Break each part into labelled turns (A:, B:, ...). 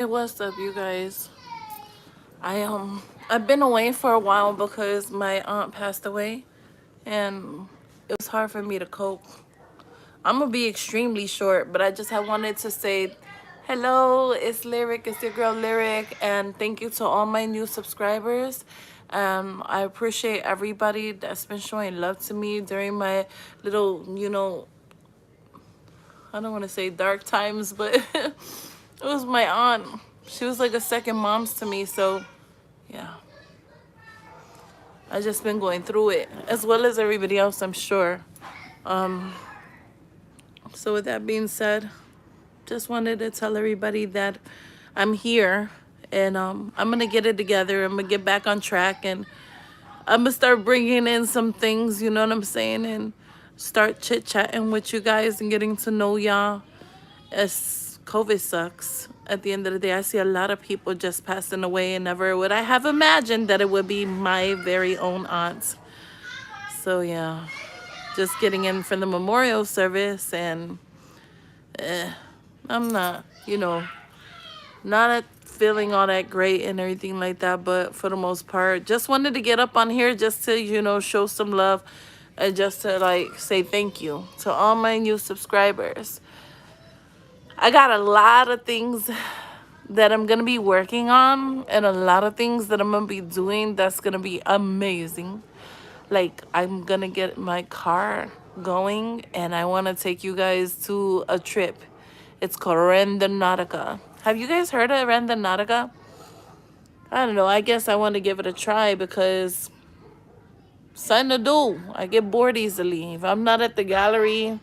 A: Hey, what's up, you guys? I've been away for a while because my aunt passed away, and it was hard for me to cope. I'm gonna be extremely short, but I just had wanted to say hello. It's Lyric. It's your girl Lyric, and thank you to all my new subscribers. I appreciate everybody that's been showing love to me during my little, I don't want to say dark times, but it was my aunt. She was like a second mom's to me, so yeah. I just been going through it as well as everybody else, I'm sure. So with that being said, just wanted to tell everybody that I'm here, and I'm gonna get it together. I'm gonna get back on track, and I'm gonna start bringing in some things, you know what I'm saying, and start chit chatting with you guys and getting to know y'all. As COVID sucks, at the end of the day, I see a lot of people just passing away, and never would I have imagined that it would be my very own aunt. So yeah, just getting in for the memorial service, and I'm not, not feeling all that great and everything like that, but for the most part, just wanted to get up on here just to, show some love, and just to like say thank you to all my new subscribers. I got a lot of things that I'm gonna be working on, and a lot of things that I'm gonna be doing that's gonna be amazing. Like, I'm gonna get my car going, and I want to take you guys to a trip. It's called Nautica. Have you guys heard of Nautica? I don't know. I guess I want to give it a try because something to do. I get bored easily. If I'm not at the gallery,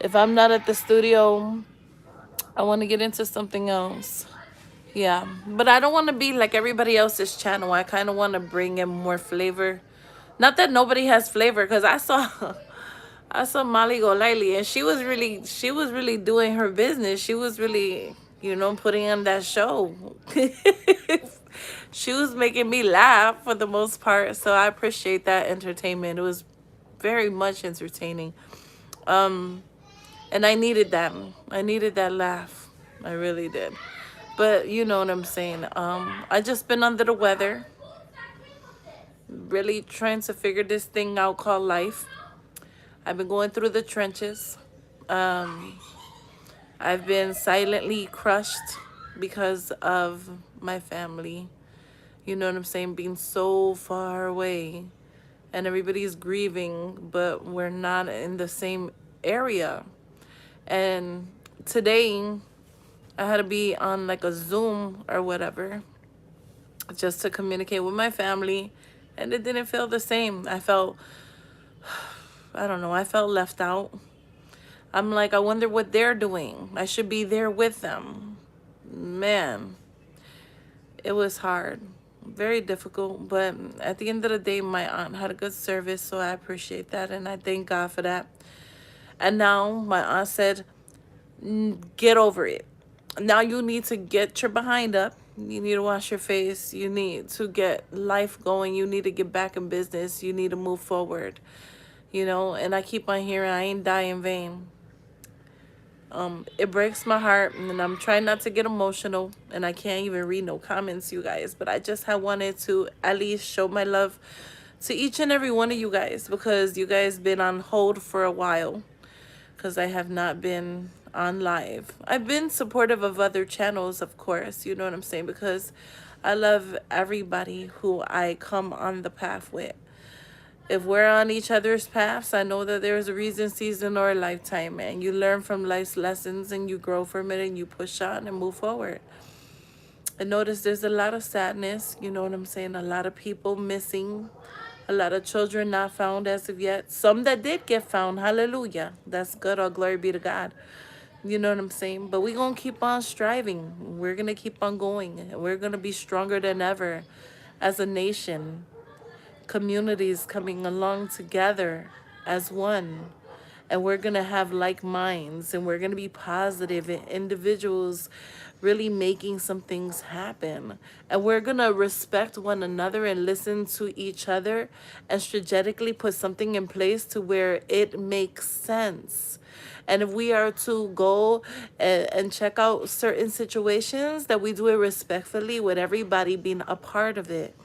A: if I'm not at the studio, I want to get into something else. Yeah, but I don't want to be like everybody else's channel. I kind of want to bring in more flavor. Not that nobody has flavor, because I saw I saw Molly Golightly, and she was really doing her business. She was really, putting on that show. She was making me laugh for the most part, so I appreciate that entertainment. It was very much entertaining. And I needed that. I needed that laugh. I really did. But you know what I'm saying. I just been under the weather, really trying to figure this thing out called life. I've been going through the trenches. Um, I've been silently crushed because of my family. You know what I'm saying? Being so far away, and everybody's grieving, but we're not in the same area. And today, I had to be on like a Zoom or whatever just to communicate with my family, and it didn't feel the same. I don't know, I felt left out. I'm like, I wonder what they're doing. I should be there with them. Man, it was hard, very difficult, but at the end of the day, my aunt had a good service, so I appreciate that, and I thank God for that. And now my aunt said, get over it. Now you need to get your behind up. You need to wash your face. You need to get life going. You need to get back in business. You need to move forward. And I keep on hearing, I ain't die in vain. It breaks my heart, and I'm trying not to get emotional, and I can't even read no comments, you guys, but I just have wanted to at least show my love to each and every one of you guys, because you guys been on hold for a while, because I have not been on live. I've been supportive of other channels, of course, you know what I'm saying, because I love everybody who I come on the path with. If we're on each other's paths, I know that there's a reason, season, or a lifetime, and you learn from life's lessons, and you grow from it, and you push on and move forward. I notice there's a lot of sadness, you know what I'm saying, a lot of people missing, a lot of children not found as of yet. Some that did get found, hallelujah, that's good, all glory be to God. You know what I'm saying? But we're going to keep on striving. We're going to keep on going. We're going to be stronger than ever as a nation. Communities coming along together as one, and we're gonna have like minds, and we're gonna be positive individuals, really making some things happen. And we're going to respect one another and listen to each other and strategically put something in place to where it makes sense. And if we are to go and check out certain situations, that we do it respectfully with everybody being a part of it.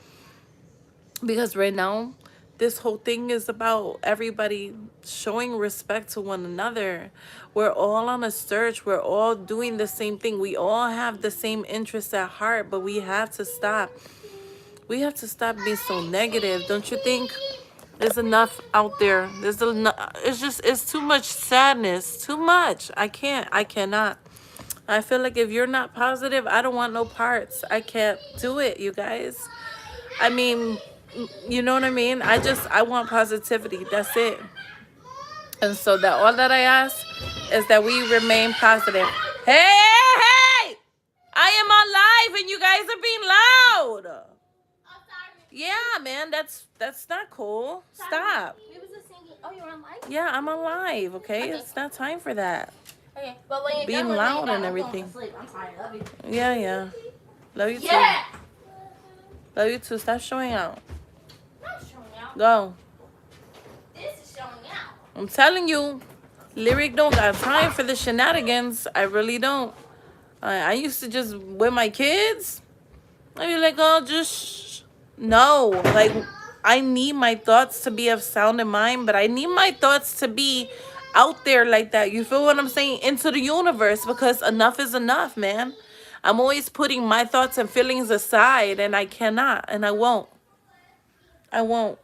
A: Because right now, this whole thing is about everybody showing respect to one another. We're all on a search. We're all doing the same thing. We all have the same interests at heart, but we have to stop. We have to stop being so negative. Don't you think? There's enough out there. There's enough. It's too much sadness. Too much. I cannot. I feel like if you're not positive, I don't want no parts. I can't do it, you guys. I mean, you know what I mean? I want positivity. That's it. And so that all that I ask is that we remain positive. Hey! I am on live and you guys are being loud. Yeah, man, that's not cool. Stop.
B: Oh, you're on live?
A: Yeah, I'm on live, okay? It's not time for that.
B: Okay, but when you're
A: Being
B: done
A: loud and
B: I'm going
A: everything.
B: to sleep. I'm sorry, I love you.
A: Yeah. Love you too.
B: Yeah!
A: Love you too. Stop showing out.
B: Not showing out.
A: Go.
B: This is showing out.
A: I'm telling you, Lyric don't got time for the shenanigans. I really don't. I used to just, with my kids, I'd be like, oh, just, no. Like, I need my thoughts to be of sound in mind, but I need my thoughts to be out there like that. You feel what I'm saying? Into the universe, because enough is enough, man. I'm always putting my thoughts and feelings aside, and I cannot, and I won't. I won't.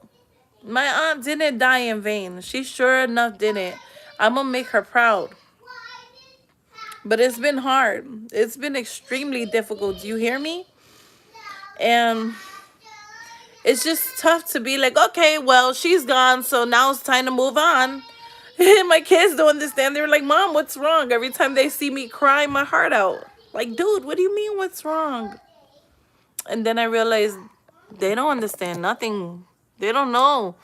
A: My aunt didn't die in vain. She sure enough didn't. I'm gonna make her proud. But it's been hard. It's been extremely difficult. Do you hear me? And it's just tough to be like, okay, well, she's gone, so now it's time to move on. My kids don't understand. They're like, Mom, what's wrong? Every time they see me crying my heart out. Like, dude, what do you mean what's wrong? And then I realized they don't understand nothing. They don't know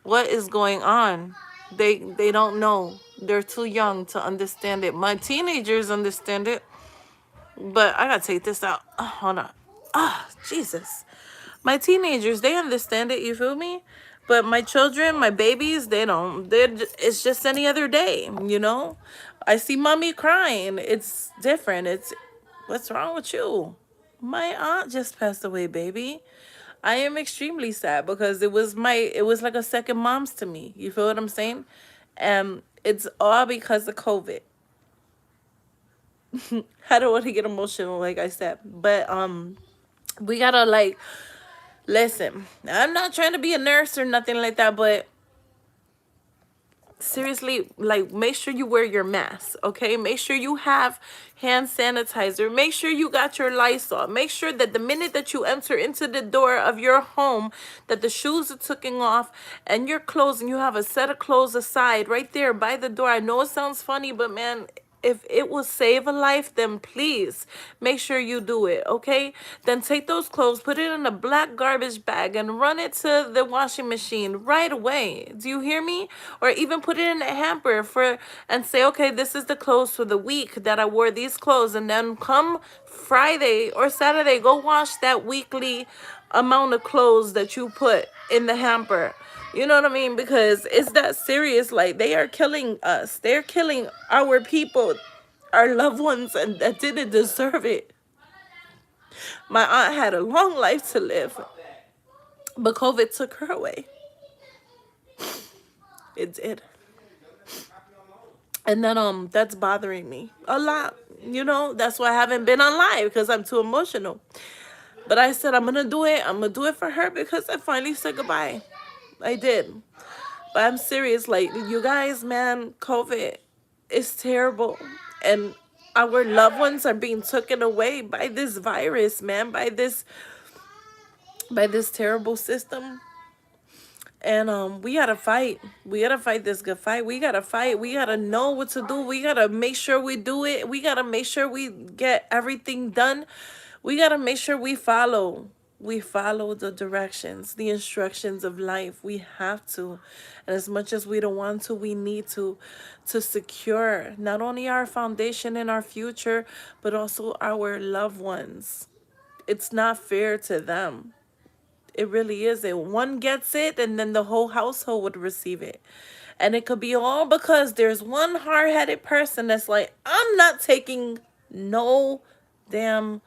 A: what is going on. They don't know. They're too young to understand it. My teenagers understand it. But I gotta take this out. Oh, hold on. Ah, oh, Jesus. My teenagers, they understand it, you feel me? But my children, my babies, they don't. It's just any other day, you know? I see mommy crying. It's different. What's wrong with you? My aunt just passed away, baby. I am extremely sad because it was like a second mom's to me. You feel what I'm saying? And it's all because of COVID. I don't want to get emotional, like I said. But we gotta like listen. I'm not trying to be a nurse or nothing like that, but seriously, like, make sure you wear your mask, okay? Make sure you have hand sanitizer. Make sure you got your Lysol. Make sure that the minute that you enter into the door of your home, that the shoes are taken off and your clothes, and you have a set of clothes aside right there by the door. I know it sounds funny, but man, if it will save a life, then please make sure you do it, okay? Then take those clothes, put it in a black garbage bag, and run it to the washing machine right away. Do you hear me? Or even put it in a hamper and say, okay, this is the clothes for the week that I wore these clothes, and then come Friday or Saturday, go wash that weekly amount of clothes that you put in the hamper. You know what I mean? Because it's that serious. Like, they are killing us. They're killing our people, our loved ones, and that didn't deserve it. My aunt had a long life to live, but COVID took her away. It did. And then that's bothering me a lot. You know, that's why I haven't been on live, because I'm too emotional. But I said I'm gonna do it. I'm gonna do it for her because I finally said goodbye. I did. But I'm serious. Like, you guys, man, COVID is terrible. And our loved ones are being taken away by this virus, man, by this terrible system. And we gotta fight. We gotta fight this good fight. We gotta fight. We gotta know what to do. We gotta make sure we do it. We gotta make sure we get everything done. We gotta make sure we follow. We follow the directions, the instructions of life. We have to. And as much as we don't want to, we need to secure not only our foundation and our future, but also our loved ones. It's not fair to them. It really isn't. One gets it, and then the whole household would receive it. And it could be all because there's one hard headed person that's like, I'm not taking no damn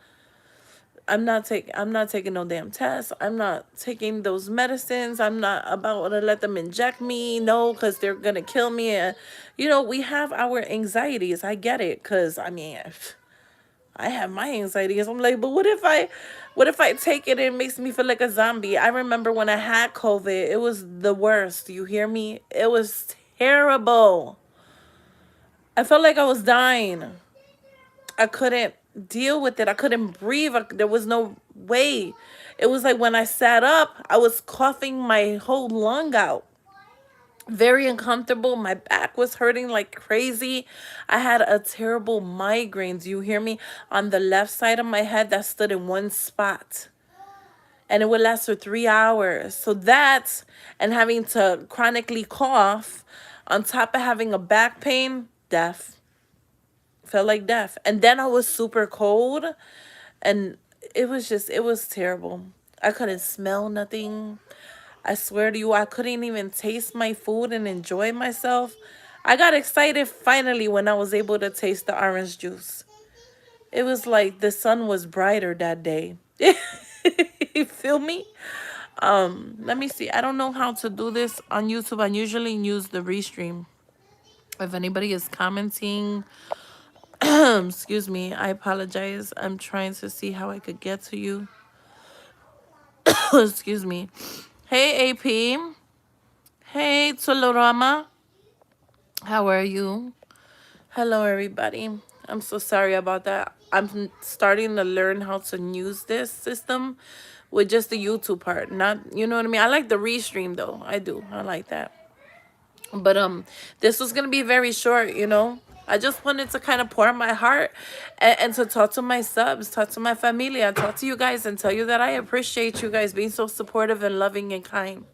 A: I'm not taking no damn tests. I'm not taking those medicines. I'm not about to let them inject me. No, because they're gonna kill me. And we have our anxieties. I get it. Cause I mean, I have my anxieties. I'm like, but what if I take it and it makes me feel like a zombie? I remember when I had COVID, it was the worst. You hear me? It was terrible. I felt like I was dying. I couldn't deal with it. I couldn't breathe. There was no way. It was like when I sat up, I was coughing my whole lung out. Very uncomfortable. My back was hurting like crazy. I had a terrible migraines. You hear me? On the left side of my head that stood in one spot. And it would last for 3 hours. So that's, and having to chronically cough on top of having a back pain, death. Felt like death. And then I was super cold, and it was terrible. I couldn't smell nothing. I swear to you, I couldn't even taste my food and enjoy myself. I got excited finally when I was able to taste the orange juice. It was like the sun was brighter that day. You feel me? Let me see. I don't know how to do this on YouTube. I usually use the restream. If anybody is commenting, excuse me, I apologize. I'm trying to see how I could get to you. Excuse me. Hey, AP. Hey, Tolorama. How are you? Hello, everybody. I'm so sorry about that. I'm starting to learn how to use this system with just the YouTube part. Not, you know what I mean? I like the restream, though. I do. I like that. But this was gonna be very short. I just wanted to kind of pour my heart and to talk to my subs, talk to my familia, talk to you guys and tell you that I appreciate you guys being so supportive and loving and kind.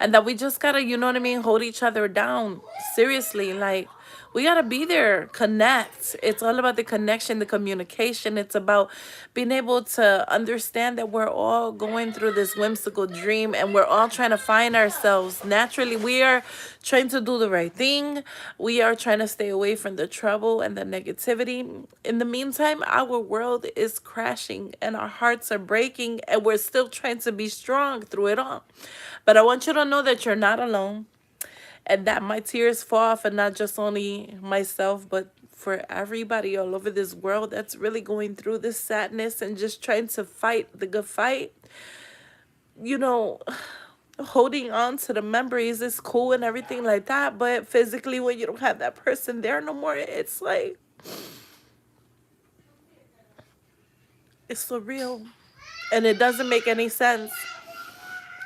A: And that we just gotta, you know what I mean, hold each other down. Seriously, like, we gotta be there, connect. It's all about the connection, the communication. It's about being able to understand that we're all going through this whimsical dream and we're all trying to find ourselves. Naturally, we are trying to do the right thing. We are trying to stay away from the trouble and the negativity. In the meantime, our world is crashing and our hearts are breaking, and we're still trying to be strong through it all. But I want you to know that you're not alone, and that my tears fall for not just only myself, but for everybody all over this world that's really going through this sadness and just trying to fight the good fight. You know, holding on to the memories is cool and everything like that, but physically, when you don't have that person there no more, it's like, it's surreal. And it doesn't make any sense.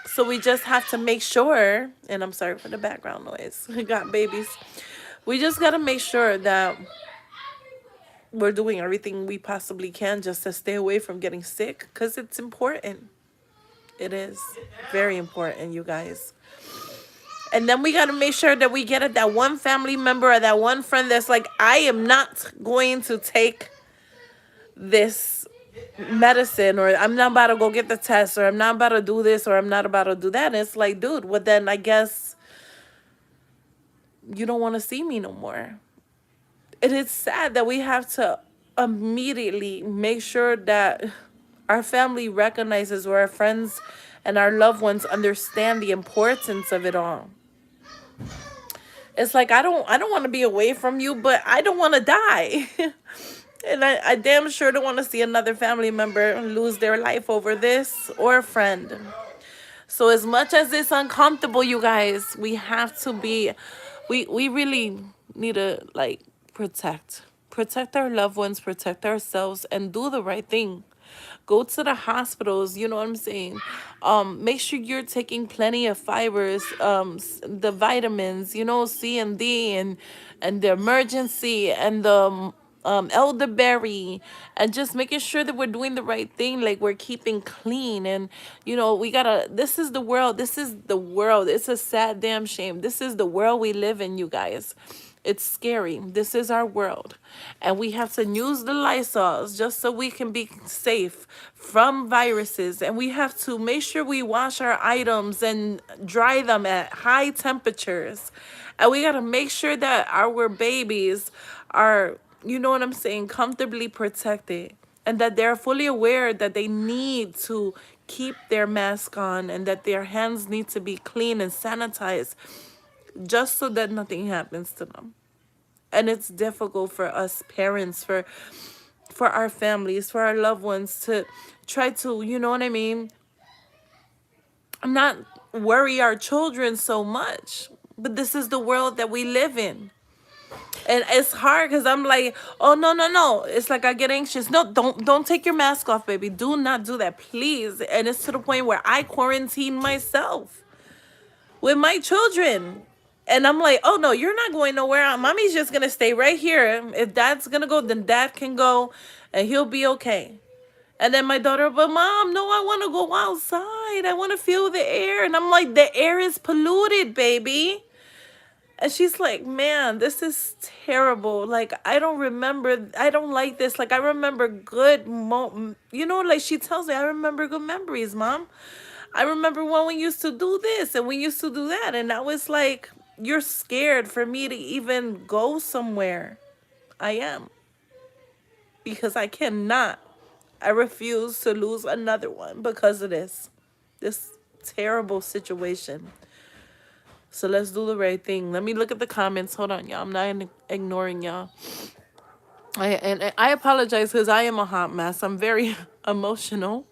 A: So we just have to make sure, and I'm sorry for the background noise. We got babies. We just got to make sure that we're doing everything we possibly can just to stay away from getting sick, because it's important. It is very important, you guys. And then we got to make sure that we get at that one family member or that one friend that's like, I am not going to take this medicine, or I'm not about to go get the test, or I'm not about to do this, or I'm not about to do that. And it's like, dude, well, then I guess you don't want to see me no more. It is sad that we have to immediately make sure that our family recognizes, or our friends and our loved ones understand the importance of it all. It's like, I don't want to be away from you, but I don't want to die. And I damn sure don't want to see another family member lose their life over this, or a friend. So as much as it's uncomfortable, you guys, we have to be, we really need to, like, protect our loved ones, protect ourselves, and do the right thing. Go to the hospitals, you know what I'm saying? Make sure you're taking plenty of fibers, the vitamins, C and D, and the emergency, and the elderberry, and just making sure that we're doing the right thing, like we're keeping clean. And we gotta, this is the world, it's a sad damn shame, this is the world we live in, you guys. It's scary. This is our world. And we have to use the Lysols just so we can be safe from viruses. And we have to make sure we wash our items and dry them at high temperatures. And we got to make sure that our babies are, you know what I'm saying, comfortably protected. And that they're fully aware that they need to keep their mask on and that their hands need to be clean and sanitized just so that nothing happens to them. And it's difficult for us parents, for our families, for our loved ones to try to, you know what I mean, not worry our children so much. But this is the world that we live in. And it's hard because I'm like, oh, no, no, no. It's like I get anxious. No, don't take your mask off, baby. Do not do that, please. And it's to the point where I quarantine myself with my children. And I'm like, oh, no, you're not going nowhere. Mommy's just going to stay right here. If dad's going to go, then dad can go and he'll be okay. And then my daughter, but mom, no, I want to go outside. I want to feel the air. And I'm like, the air is polluted, baby. And she's like, man, this is terrible. Like, I don't like this. Like, I remember good, like she tells me, I remember good memories, mom. I remember when we used to do this and we used to do that. And I was like, you're scared for me to even go somewhere. I am. Because I cannot. I refuse to lose another one because of this terrible situation. So let's do the right thing. Let me look at the comments. Hold on, y'all. I'm not ignoring y'all. I apologize because I am a hot mess. I'm very emotional.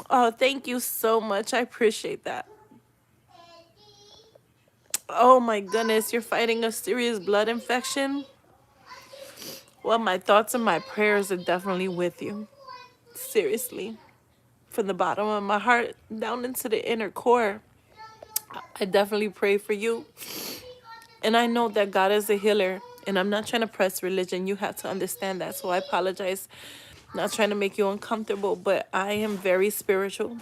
A: Oh, thank you so much. I appreciate that. Oh my goodness, you're fighting a serious blood infection? Well, my thoughts and my prayers are definitely with you. Seriously. From the bottom of my heart down into the inner core, I definitely pray for you. And I know that God is a healer. And I'm not trying to press religion. You have to understand that. So I apologize. Not trying to make you uncomfortable. But I am very spiritual.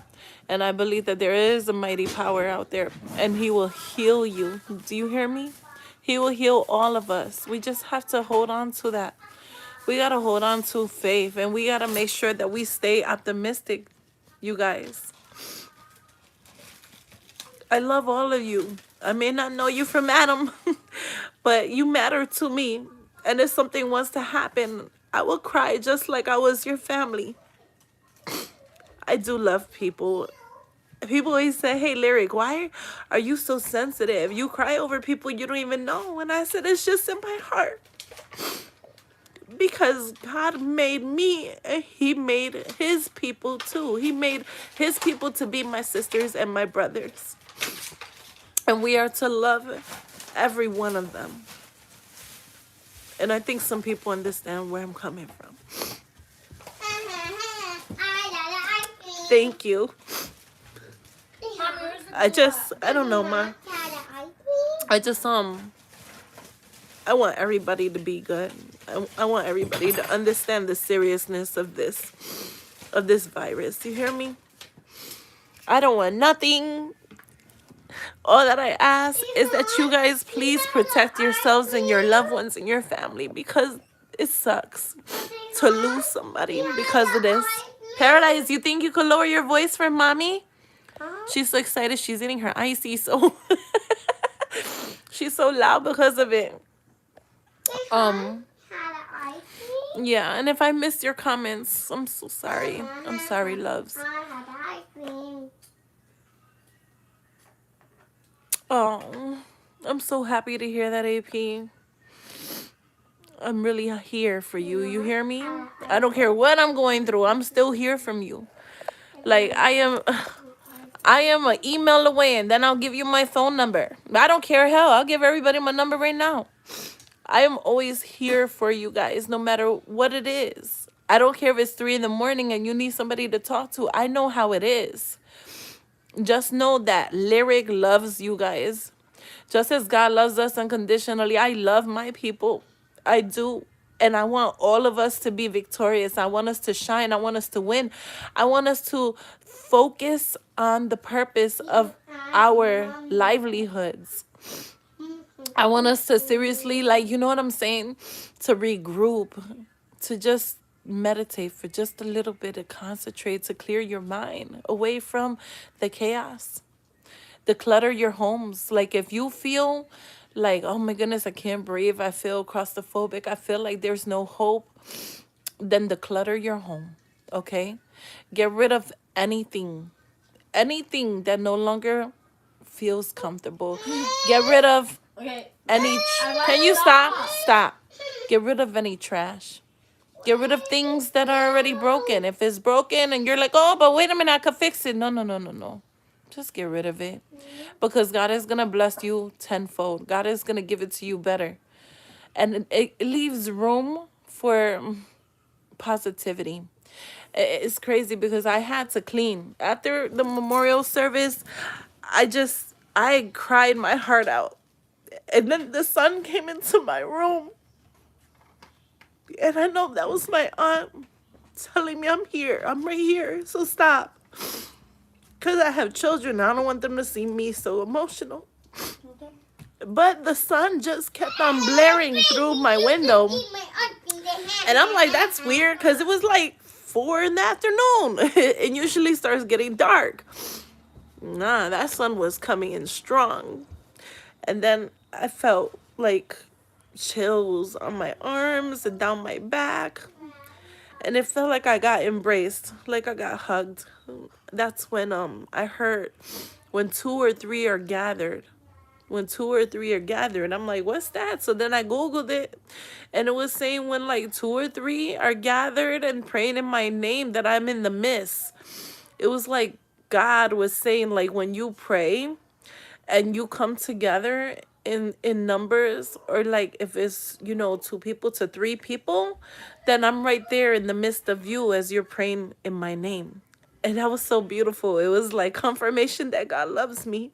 A: And I believe that there is a mighty power out there. And he will heal you. Do you hear me? He will heal all of us. We just have to hold on to that. We got to hold on to faith. And we got to make sure that we stay optimistic, you guys. I love all of you. I may not know you from Adam, but you matter to me. And if something was to happen, I will cry just like I was your family. I do love people. People always say, hey, Lyric, why are you so sensitive? You cry over people you don't even know. And I said, it's just in my heart. Because God made me and he made his people too. He made his people to be my sisters and my brothers. And we are to love every one of them. And I think some people understand where I'm coming from. Thank you. I don't know, Ma. I want everybody to be good. I want everybody to understand the seriousness of this virus. You hear me? I don't want nothing. All that I ask is that you guys please protect yourselves and your loved ones and your family, because it sucks to lose somebody because of this. Paradise, you think you could lower your voice for mommy? She's so excited. She's eating her icy, so she's so loud because of it. Yeah, and if I missed your comments, I'm so sorry. I'm sorry, loves. Oh, I'm so happy to hear that, AP. I'm really here for you. You hear me? I don't care what I'm going through. I'm still here from you. Like, I am an email away, and then I'll give you my phone number. I don't care. Hell, I'll give everybody my number right now. I am always here for you guys, no matter what it is. I don't care if it's 3 in the morning and you need somebody to talk to. I know how it is. Just know that Lyric loves you guys. Just as God loves us unconditionally, I love my people. I do. And I want all of us to be victorious. I want us to shine. I want us to win. I want us to focus on the purpose of our livelihoods. I want us to seriously, like, you know what I'm saying? To regroup, to just meditate for just a little bit, to concentrate, to clear your mind away from the chaos, declutter your homes. Like, if you feel like, oh my goodness, I can't breathe, I feel claustrophobic, I feel like there's no hope, then declutter your home, okay? Get rid of anything that no longer feels comfortable. Get rid of
B: Okay.
A: any can you stop get rid of any trash. Get rid of things that are already broken. If it's broken and you're like, oh, but wait a minute, I could fix it. No, no, no, no, no. Just get rid of it, because God is gonna bless you tenfold. God is gonna give it to you better. And it leaves room for positivity. It's crazy because I had to clean after the memorial service. I cried my heart out. And then the sun came into my room. And I know that was my aunt telling me, I'm here. I'm right here. So stop. Because I have children. I don't want them to see me so emotional. But the sun just kept on blaring through my window. And I'm like, that's weird, because it was like 4 in the afternoon. It usually starts getting dark. Nah, that sun was coming in strong. And then I felt like chills on my arms and down my back. And it felt like I got embraced, like I got hugged. That's when I heard, when two or three are gathered. When two or three are gathered. I'm like, what's that? So then I Googled it, and it was saying when like 2 or 3 are gathered and praying in my name, that I'm in the midst. It was like God was saying, like, when you pray and you come together in numbers, or like if it's, 2 people to 3 people, then I'm right there in the midst of you as you're praying in my name. And that was so beautiful. It was like confirmation that God loves me,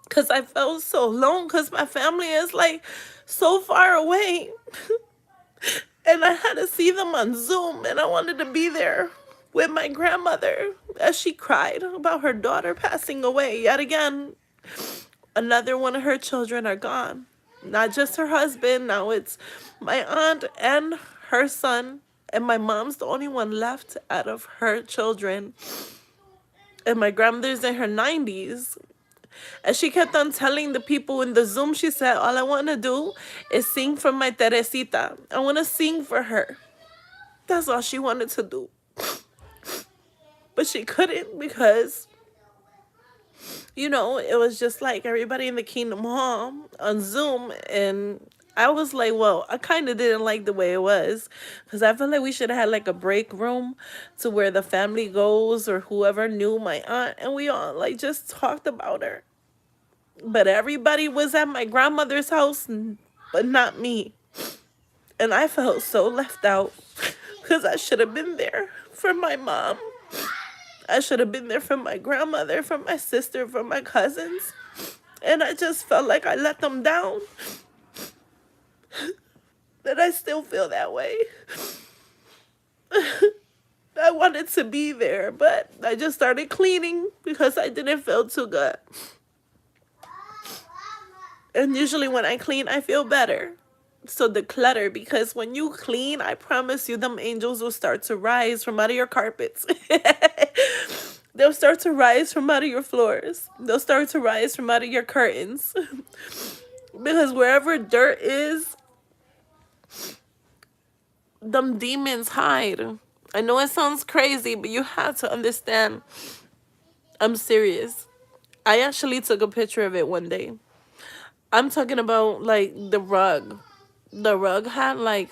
A: because I felt so alone, because my family is like so far away. And I had to see them on Zoom, and I wanted to be there with my grandmother as she cried about her daughter passing away. Yet again, another one of her children are gone. Not just her husband, now it's my aunt and her son. And my mom's the only one left out of her children. And my grandmother's in her 90s. And she kept on telling the people in the Zoom, she said, all I want to do is sing for my Teresita. I want to sing for her. That's all she wanted to do. But she couldn't, because, it was just like everybody in the Kingdom Hall on Zoom. And I was like, well, I kind of didn't like the way it was, because I felt like we should have had like a break room to where the family goes, or whoever knew my aunt, and we all like just talked about her. But everybody was at my grandmother's house, but not me. And I felt so left out, because I should have been there for my mom. I should have been there for my grandmother, for my sister, for my cousins. And I just felt like I let them down. And I still feel that way. I wanted to be there, but I just started cleaning because I didn't feel too good. And usually when I clean, I feel better. So declutter, because when you clean, I promise you, them angels will start to rise from out of your carpets. They'll start to rise from out of your floors. They'll start to rise from out of your curtains. Because wherever dirt is, them demons hide. I know it sounds crazy, but you have to understand. I'm serious. I actually took a picture of it one day. I'm talking about like the rug. The rug had like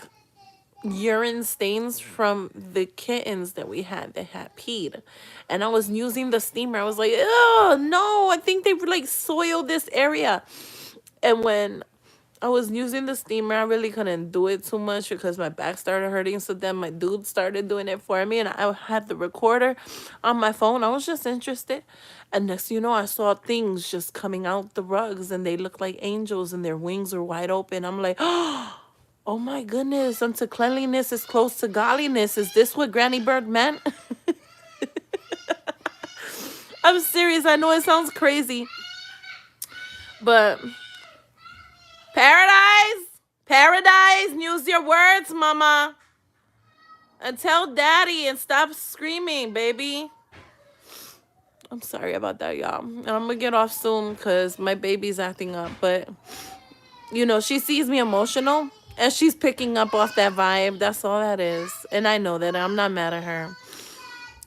A: urine stains from the kittens that we had that had peed. And I was using the steamer. I was like, oh no, I think they like soiled this area. And when I was using the steamer. I really couldn't do it too much because my back started hurting. So then my dude started doing it for me, and I had the recorder on my phone. I was just interested. And next thing you know, I saw things just coming out the rugs, and they looked like angels, and their wings were wide open. I'm like, oh my goodness, unto cleanliness is close to godliness. Is this what Granny Bird meant? I'm serious. I know it sounds crazy, but paradise, paradise, use your words, mama. And tell daddy and stop screaming, baby. I'm sorry about that, y'all. And I'm gonna get off soon because my baby's acting up. But, you know, she sees me emotional and she's picking up off that vibe. That's all that is. And I know that. I'm not mad at her.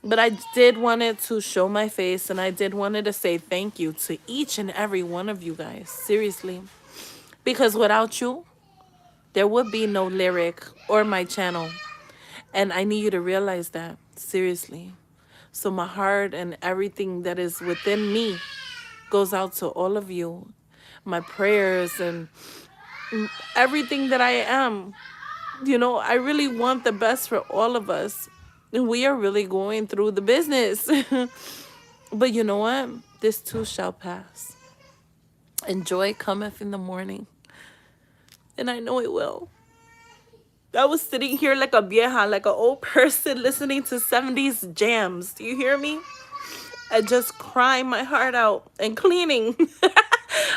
A: But I did wanted to show my face, and I did wanted to say thank you to each and every one of you guys. Seriously. Because without you, there would be no lyric or my channel. And I need you to realize that. Seriously. So my heart and everything that is within me goes out to all of you. My prayers and everything that I am. You know, I really want the best for all of us. And we are really going through the business. But you know what? This too shall pass. And joy cometh in the morning. And I know it will. I was sitting here like a vieja, like an old person listening to 70s jams. Do you hear me? I just crying my heart out and cleaning.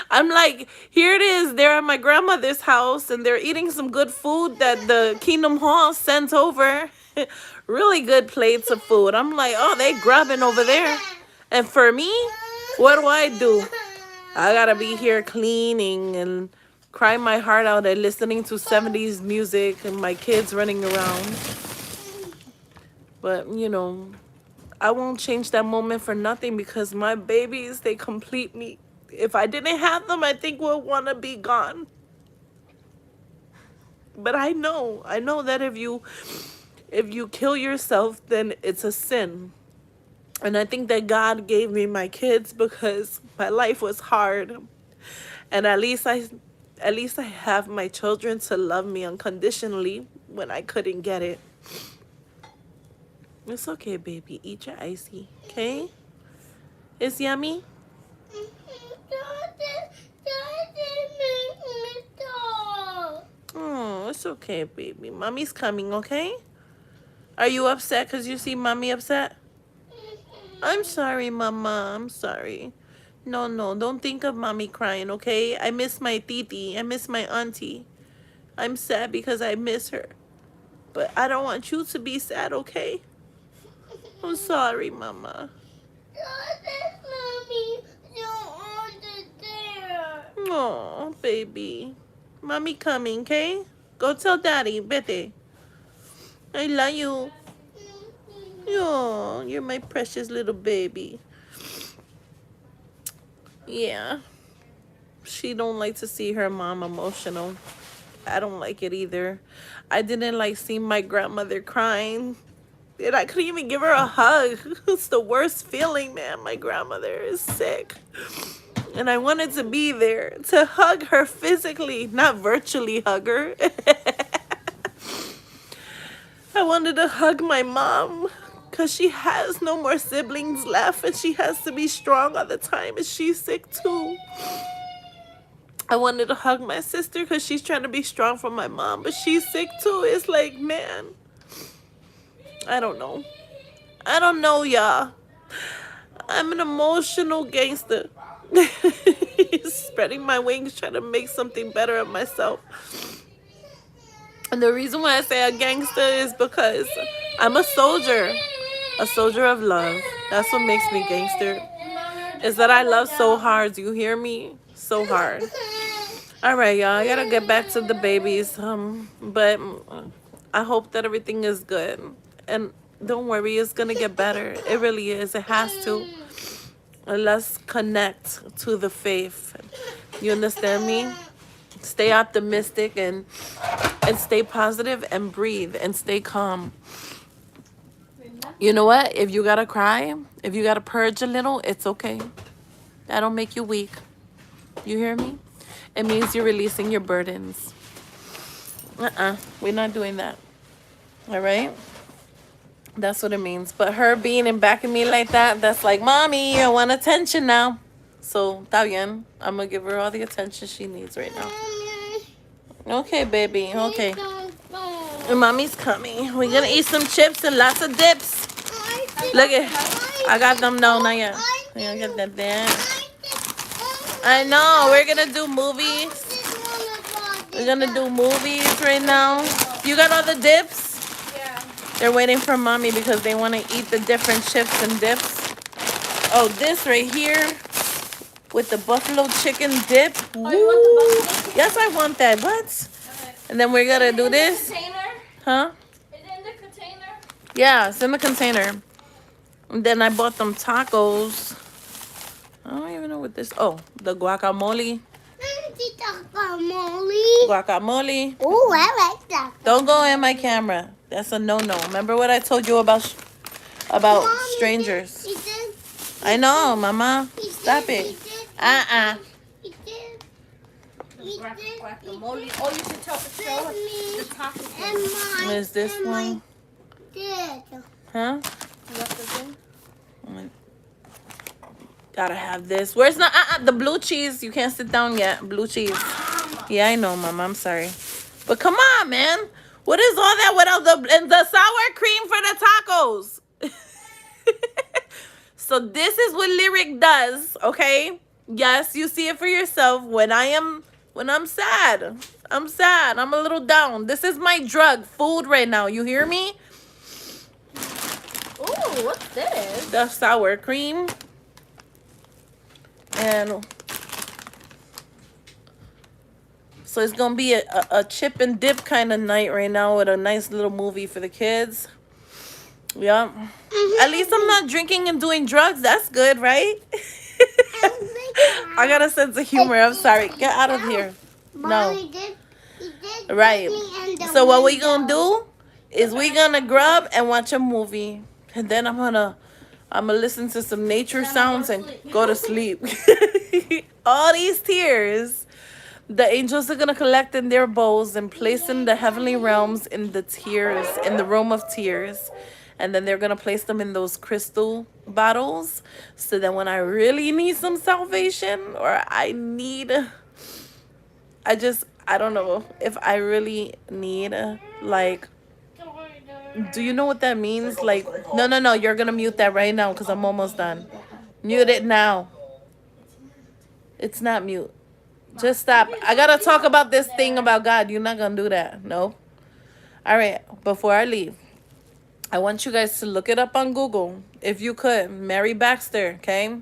A: I'm like, here it is. They're at my grandmother's house and they're eating some good food that the Kingdom Hall sent over. Really good plates of food. I'm like, oh, they grubbing over there. And for me, what do? I gotta be here cleaning and crying my heart out and listening to 70s music and my kids running around. But, you know, I won't change that moment for nothing because my babies, they complete me. If I didn't have them, I think we'll want to be gone. But I know that if you kill yourself, then it's a sin. And I think that God gave me my kids because my life was hard. And at least I have my children to love me unconditionally when I couldn't get it. It's okay, baby. Eat your icy, okay? It's yummy? Oh, it's okay, baby. Mommy's coming, okay? Are you upset because you see mommy upset? I'm sorry, mama. I'm sorry. No, don't think of mommy crying, okay? I miss my titi. I miss my auntie. I'm sad because I miss her. But I don't want you to be sad, okay? I'm sorry, mama. Oh, baby. Mommy coming, okay? Go tell daddy, Betty. I love you. Oh, you're my precious little baby. Yeah. She don't like to see her mom emotional. I don't like it either. I didn't like seeing my grandmother crying. And I couldn't even give her a hug. It's the worst feeling, man. My grandmother is sick. And I wanted to be there to hug her physically, not virtually hug her. I wanted to hug my mom because she has no more siblings left and she has to be strong all the time and she's sick too. I wanted to hug my sister because she's trying to be strong for my mom, but she's sick too. It's like, man, I don't know. I don't know, y'all. I'm an emotional gangster. Spreading my wings, trying to make something better of myself. And the reason why I say a gangster is because I'm a soldier of love. That's what makes me gangster. Is that I love so hard. Do you hear me? So hard. All right, y'all. I gotta get back to the babies. But I hope that everything is good. And don't worry, it's gonna get better. It really is. It has to. And let's connect to the faith. You understand me? Stay optimistic and stay positive and breathe and stay calm. You know what? If you gotta cry, if you gotta purge a little, it's okay. That don't make you weak. You hear me? It means you're releasing your burdens. We're not doing that. All right? That's what it means. But her being in back of me like that, that's like, Mommy, I want attention now. So, está bien. I'm going to give her all the attention she needs right now. Okay, baby. Okay. And Mommy's coming. We're going to eat some chips and lots of dips. Look at, I got them. No, not yet. I get that there. I know. We're going to do movies. We're going to do movies right now. You got all the dips?
B: Yeah.
A: They're waiting for Mommy because they want to eat the different chips and dips. Oh, this right here with the buffalo chicken dip.
B: Oh, you want the buffalo?
A: Yes, I want that. What?
B: Okay.
A: And then we're going to do this.
B: Container?
A: Huh?
B: Is it in the container?
A: Yeah, it's in the container. And then I bought them tacos. I don't even know what this. Oh, the guacamole. Guacamole.
C: Oh, I like that.
A: Don't go in my camera. That's a no-no. Remember what I told you about
C: Mommy,
A: strangers?
C: He did.
A: I know, Mama.
C: He
A: Stop
C: did,
A: it.
C: He did.
A: Uh-uh.
C: He did.
B: The
C: He did.
B: guacamole. Oh, you should show us the taco
C: And
B: thing.
C: mine.
A: Is this
C: and
A: one?
C: mine did.
A: Huh?
B: What's the thing?
A: Gotta have this. Where's the blue cheese? You can't sit down yet. Blue cheese. Yeah, I know, Mama. I'm sorry. But come on, man. What is all that without the sour cream for the tacos? So this is what Lyric does, okay? Yes, you see it for yourself. When I'm sad. I'm sad. I'm a little down. This is my drug, food right now. You hear me?
B: Ooh, what's this?
A: The sour cream. And so it's gonna be a chip and dip kind of night right now with a nice little movie for the kids. Yeah. At least I'm not drinking and doing drugs. That's good, right? I got a sense of humor. I'm sorry. Get out of here. No.
C: He did
A: Right.
C: me in the
A: So what we gonna
C: window.
A: do is we gonna grub and watch a movie. And then I'm gonna listen to some nature sounds and go to sleep. All these tears, the angels are gonna collect in their bowls and place in the heavenly realms in the tears, in the room of tears. And then they're gonna place them in those crystal bottles. So that when I really need some salvation, or I don't know if I really need like, do you know what that means? Like, no, you're gonna mute that right now because I'm almost done. Mute it now. It's not mute. Just stop. I gotta talk about this thing about God. You're not gonna do that. No. All right. Before I leave, I want you guys to look it up on Google if you could. Mary Baxter. Okay.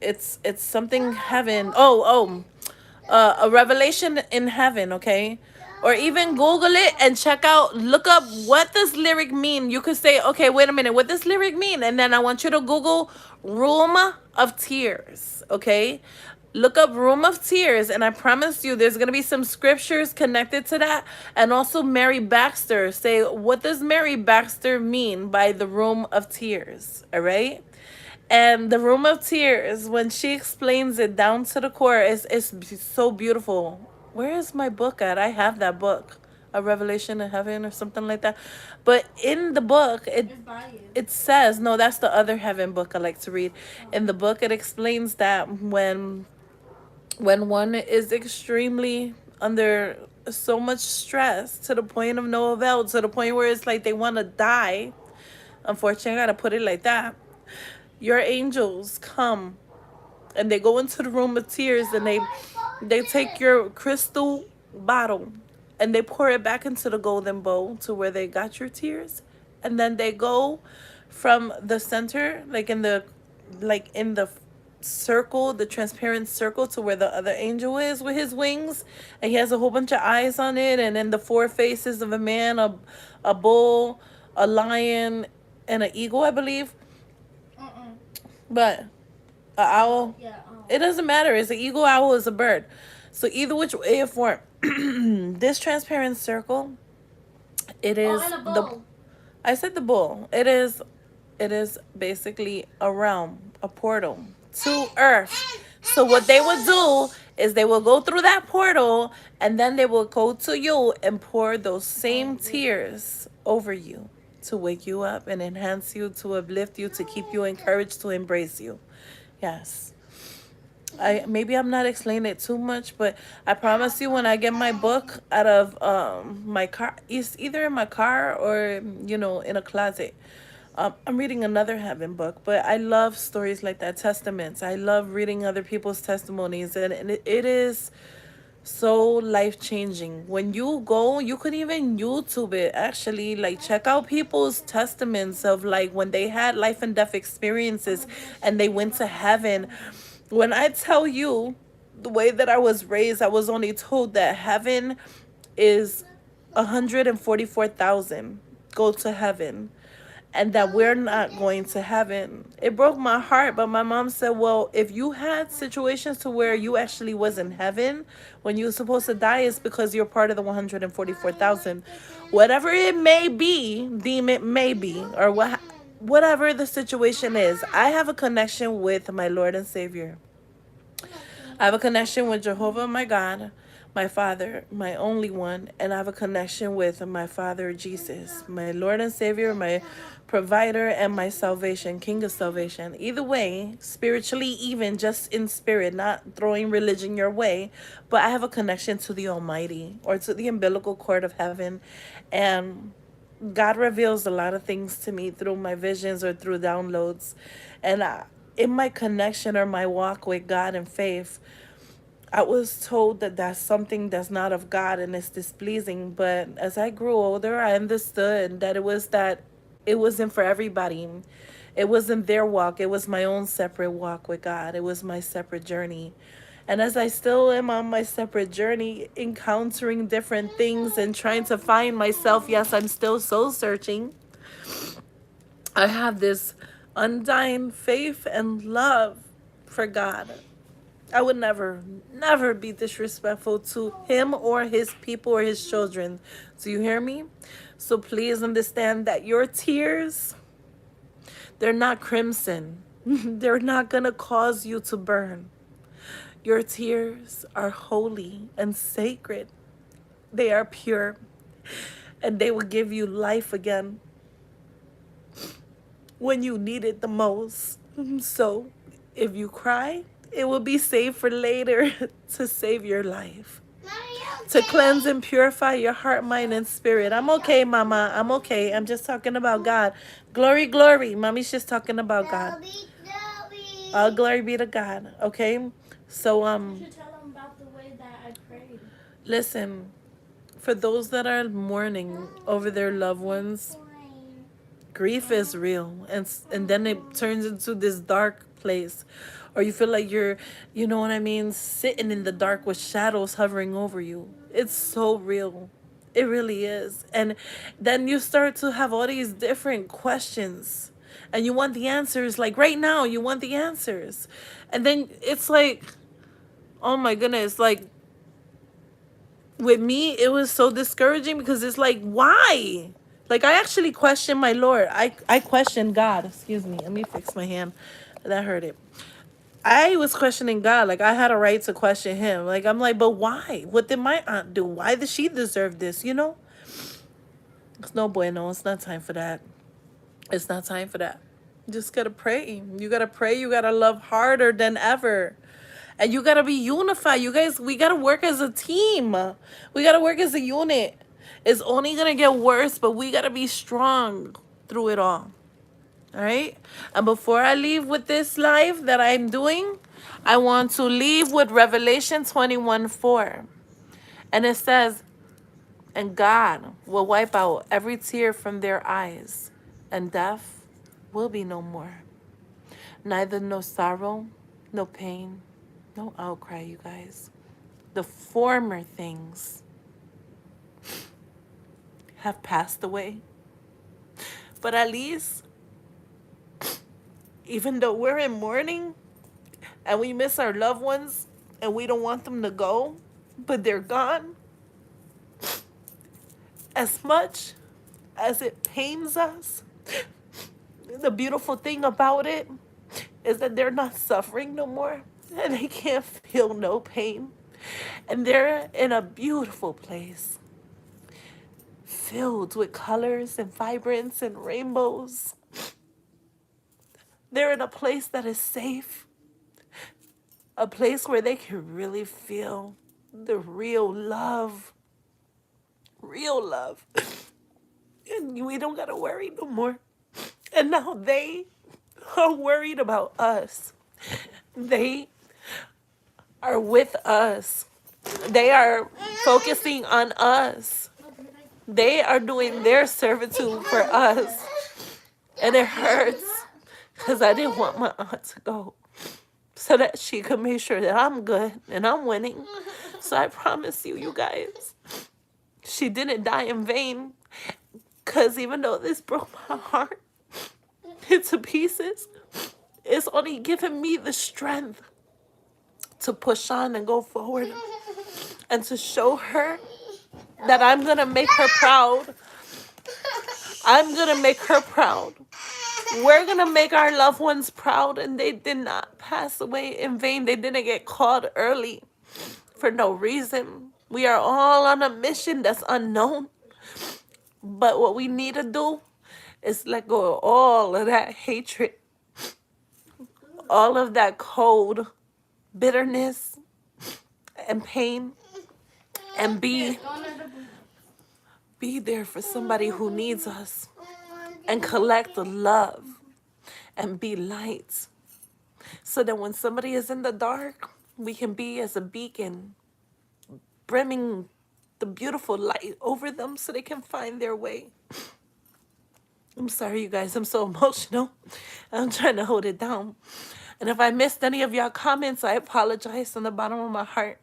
A: It's something heaven. A revelation in heaven. Okay. Or even Google it and check out, look up what does lyric mean. You could say, okay, wait a minute, what does lyric mean? And then I want you to Google room of tears, okay? Look up room of tears, and I promise you there's going to be some scriptures connected to that. And also Mary Baxter. Say, what does Mary Baxter mean by the room of tears, all right? And the room of tears, when she explains it down to the core, it's so beautiful. Where is my book at? I have that book, A Revelation in Heaven or something like that. But in the book, it says, no, that's the other heaven book I like to read. In the book, it explains that when one is extremely under so much stress to the point of no avail, to the point where it's like they want to die. Unfortunately, I got to put it like that. Your angels come and they go into the room of tears and they take your crystal bottle and they pour it back into the golden bowl to where they got your tears. And then they go from the center, like in the circle, the transparent circle, to where the other angel is with his wings. And he has a whole bunch of eyes on it. And then the four faces of a man, a bull, a lion, and an eagle, I believe. But a owl.
B: Yeah.
A: It doesn't matter. It's an eagle, owl, is a bird. So either which way it form, this transparent circle, it is I said the bull. It is basically a realm, a portal to Earth. So what they would do is they will go through that portal and then they will go to you and pour those same tears over you to wake you up and enhance you, to uplift you, to keep you encouraged, to embrace you. Yes. I maybe I'm not explaining it too much, but I promise you, when I get my book out of my car, it's either in my car or in a closet. I'm reading another heaven book, but I love stories like that, testaments. I love reading other people's testimonies, and it is so life changing. When you go, you could even YouTube it, actually, like check out people's testaments of like when they had life and death experiences and they went to heaven. When I tell you, the way that I was raised, I was only told that heaven is 144,000 go to heaven, and that we're not going to heaven. It broke my heart, but my mom said, well, if you had situations to where you actually was in heaven when you were supposed to die, it's because you're part of the 144,000. Whatever it may be, deem it may be, or whatever the situation is, I have a connection with my Lord and Savior. I have a connection with Jehovah, my God, my Father, my only one, and I have a connection with my Father Jesus, my Lord and Savior, my provider, and my salvation, King of salvation. Either way, spiritually, even just in spirit, not throwing religion your way, but I have a connection to the Almighty, or to the umbilical cord of heaven, and God reveals a lot of things to me through my visions or through downloads. And in my connection or my walk with God and faith, I was told that that's something that's not of God and it's displeasing. But as I grew older, I understood that it wasn't for everybody. It wasn't their walk. It was my own separate walk with God. It was my separate journey. And as I still am on my separate journey, encountering different things and trying to find myself, yes, I'm still soul searching. I have this undying faith and love for God. I would never, never be disrespectful to him or his people or his children. Do you hear me? So please understand that your tears, they're not crimson. They're not going to cause you to burn. Your tears are holy and sacred. They are pure, and they will give you life again when you need it the most. So if you cry, it will be saved for later to save your life, to cleanse and purify your heart, mind, and spirit. I'm okay, Mama. I'm okay. I'm just talking about God. Glory, glory. Mommy's just talking about God. All glory be to God. Okay? So,
B: You should tell them about the way that I prayed.
A: listen, for those that are mourning over their loved ones, grief is real, and then it turns into this dark place, or you feel like you're, you know what I mean, sitting in the dark with shadows hovering over you. It's so real. It really is. And then you start to have all these different questions, and you want the answers, like right now you want the answers, and then it's like, oh my goodness, like with me, it was so discouraging because it's like, why? Like, I actually questioned my Lord. I questioned God. Excuse me. Let me fix my hand. That hurt it. I was questioning God. Like, I had a right to question him. Like, I'm like, but why? What did my aunt do? Why did she deserve this? You know? It's no bueno. It's not time for that. It's not time for that. You just gotta pray. You gotta pray. You gotta love harder than ever. And you gotta be unified. You guys, we gotta work as a team. We gotta work as a unit. It's only gonna get worse, but we gotta be strong through it all. All right? And before I leave with this live that I'm doing, I want to leave with Revelation 21:4. And it says, and God will wipe out every tear from their eyes, and death will be no more. Neither no sorrow, no pain, no outcry, you guys. The former things have passed away. But at least, even though we're in mourning and we miss our loved ones and we don't want them to go, but they're gone, as much as it pains us, the beautiful thing about it is that they're not suffering no more. and they can't feel no pain. And they're in a beautiful place filled with colors and vibrance and rainbows. They're in a place that is safe, a place where they can really feel the real love, real love. And we don't gotta worry no more. And now they are worried about us. They are with us. They are focusing on us. They are doing their servitude for us. And it hurts because I didn't want my aunt to go so that she could make sure that I'm good and I'm winning. So I promise you, you guys, she didn't die in vain. Because even though this broke my heart into pieces, it's only given me the strength to push on and go forward and to show her that I'm going to make her proud. I'm going to make her proud. We're going to make our loved ones proud, and they did not pass away in vain. They didn't get called early for no reason. We are all on a mission that's unknown. But what we need to do is let go of all of that hatred, all of that cold bitterness and pain, and be there for somebody who needs us, and collect the love and be light, so that when somebody is in the dark, we can be as a beacon, brimming the beautiful light over them so they can find their way. I'm sorry, you guys. I'm so emotional. I'm trying to hold it down. And if I missed any of y'all comments, I apologize from the bottom of my heart.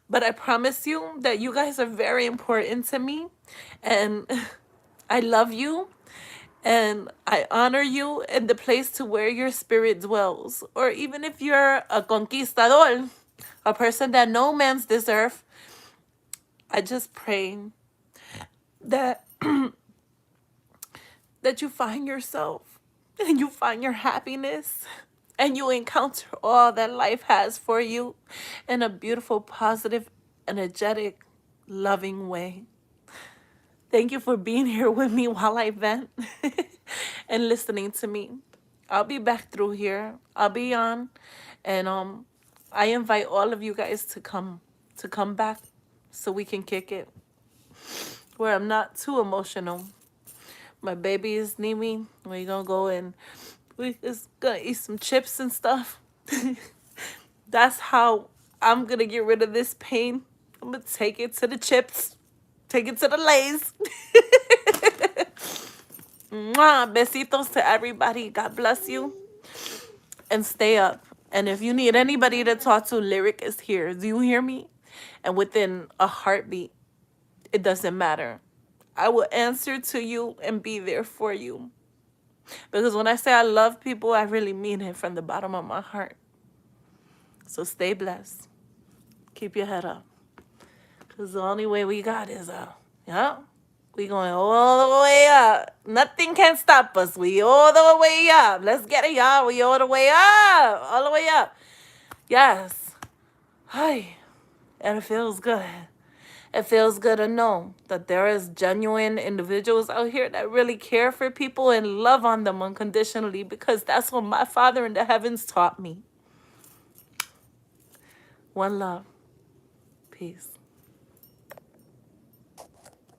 A: But I promise you that you guys are very important to me. And I love you. And I honor you in the place to where your spirit dwells. Or even if you're a conquistador, a person that no man's deserve, I just pray that that you find yourself and you find your happiness and you encounter all that life has for you in a beautiful, positive, energetic, loving way. Thank you for being here with me while I vent and listening to me. I'll be back through here. I'll be on, and I invite all of you guys to come back so we can kick it where I'm not too emotional. My babies need me. We're gonna go and we just gonna eat some chips and stuff. That's how I'm gonna get rid of this pain. I'm gonna take it to the chips. Take it to the Lays. Mwah. Besitos to everybody. God bless you. And stay up. And if you need anybody to talk to, Lyric is here. Do you hear me? And within a heartbeat, it doesn't matter. I will answer to you and be there for you. Because when I say I love people, I really mean it from the bottom of my heart. So stay blessed. Keep your head up. Because the only way we got is up. Yeah? We going all the way up. Nothing can stop us. We all the way up. Let's get it, y'all. We all the way up. All the way up. Yes. Hi. And it feels good. It feels good to know that there is genuine individuals out here that really care for people and love on them unconditionally, because that's what my Father in the heavens taught me. One love. Peace.